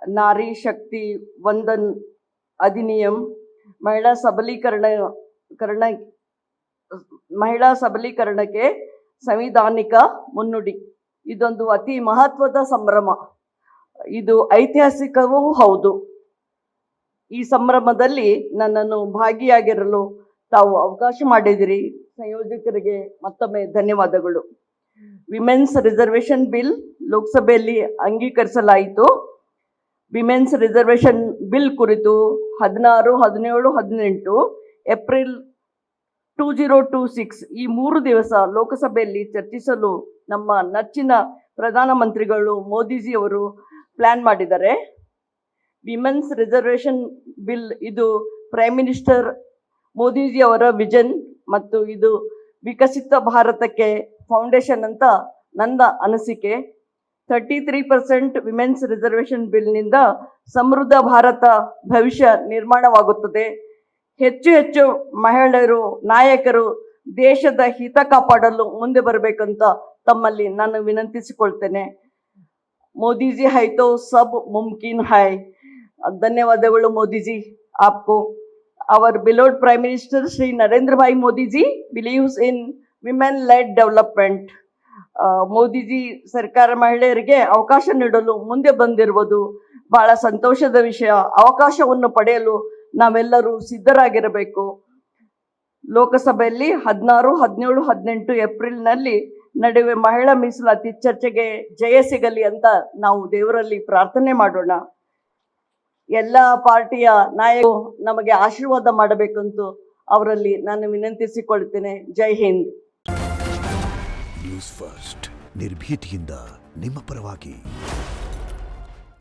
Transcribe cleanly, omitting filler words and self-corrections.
नारी शक्ति वंदन अधिनियम, ಮಹಿಳಾ ಸಬಲೀಕರಣಕ್ಕೆ ಸಂವಿಧಾನಿಕ ಮುನ್ನುಡಿ. ಇದೊಂದು ಅತಿ ಮಹತ್ವದ ಸಂಭ್ರಮ. ಇದು ಐತಿಹಾಸಿಕವೂ ಹೌದು. ಈ ಸಂಭ್ರಮದಲ್ಲಿ ನನ್ನನ್ನು ಭಾಗಿಯಾಗಿರಲು ತಾವು ಅವಕಾಶ ಮಾಡಿದಿರಿ. ಸಂಯೋಜಕರಿಗೆ ಮತ್ತೊಮ್ಮೆ ಧನ್ಯವಾದಗಳು. ವಿಮೆನ್ಸ್ ರಿಸರ್ವೇಷನ್ ಬಿಲ್ ಲೋಕಸಭೆಯಲ್ಲಿ ಅಂಗೀಕರಿಸಲಾಯಿತು. ವಿಮೆನ್ಸ್ ರಿಸರ್ವೇಷನ್ ಬಿಲ್ ಕುರಿತು 16, 17, 18 ಏಪ್ರಿಲ್ 2026 ಈ 3 ದಿವಸ ಲೋಕಸಭೆಯಲ್ಲಿ ಚರ್ಚಿಸಲು ನಮ್ಮ ನೆಚ್ಚಿನ ಪ್ರಧಾನಮಂತ್ರಿಗಳು ಮೋದಿಜಿಯವರು ಪ್ಲಾನ್ ಮಾಡಿದ್ದಾರೆ. ವಿಮೆನ್ಸ್ ರಿಸರ್ವೇಷನ್ ಬಿಲ್ ಇದು ಪ್ರೈಮ್ ಮಿನಿಸ್ಟರ್ ಮೋದಿಜಿಯವರ ವಿಷನ್ ಮತ್ತು ಇದು ವಿಕಸಿತ ಭಾರತಕ್ಕೆ ಫೌಂಡೇಶನ್ ಅಂತ ನನ್ನ ಅನಿಸಿಕೆ. 33% ವಿಮೆನ್ಸ್ ರಿಸರ್ವೇಷನ್ ಬಿಲ್ನಿಂದ ಸಮೃದ್ಧ ಭಾರತ ಭವಿಷ್ಯ ನಿರ್ಮಾಣವಾಗುತ್ತದೆ. ಹೆಚ್ಚು ಮಹಿಳೆಯರು ನಾಯಕರು ದೇಶದ ಹಿತ ಕಾಪಾಡಲು ಮುಂದೆ ಬರಬೇಕಂತ ತಮ್ಮಲ್ಲಿ ನಾನು ವಿನಂತಿಸಿಕೊಳ್ತೇನೆ. ಮೋದಿಜಿ ಹೈ ತೋ ಸಬ್ ಮುಮ್ಕಿನ್ ಹೈ. ಧನ್ಯವಾದಗಳು ಮೋದಿಜಿ आपको. Our beloved Prime Minister Shri Narendra Bhai Modi ji believes in women-led development. Modiji ಸರ್ಕಾರ ಮಹಿಳೆಯರಿಗೆ ಅವಕಾಶ ನೀಡಲು ಮುಂದೆ ಬಂದಿರುವುದು ಬಹಳ ಸಂತೋಷದ ವಿಷಯ. ಅವಕಾಶವನ್ನು ಪಡೆಯಲು ನಾವೆಲ್ಲರೂ ಸಿದ್ಧರಾಗಿರಬೇಕು. ಲೋಕಸಭೆಯಲ್ಲಿ 16, 17, 18 ಏಪ್ರಿಲ್ನಲ್ಲಿ ನಡೆಯುವ ಮಹಿಳಾ ಮೀಸಲಾತಿ ಚರ್ಚೆಗೆ ಜಯ ಸಿಗಲಿ ಅಂತ ನಾವು ದೇವರಲ್ಲಿ ಪ್ರಾರ್ಥನೆ ಮಾಡೋಣ. ಎಲ್ಲ ಪಾರ್ಟಿಯ ನಾಯಕರು ನಮಗೆ ಆಶೀರ್ವಾದ ಮಾಡಬೇಕಂತೂ ಅವರಲ್ಲಿ ನಾನು ವಿನಂತಿಸಿಕೊಳ್ತೇನೆ. ಜೈ ಹಿಂದ್. ನ್ಯೂಸ್ ಫಸ್ಟ್ ನಿರ್ಭೀತಿಯಿಂದ ನಿಮ್ಮ ಪರವಾಗಿ.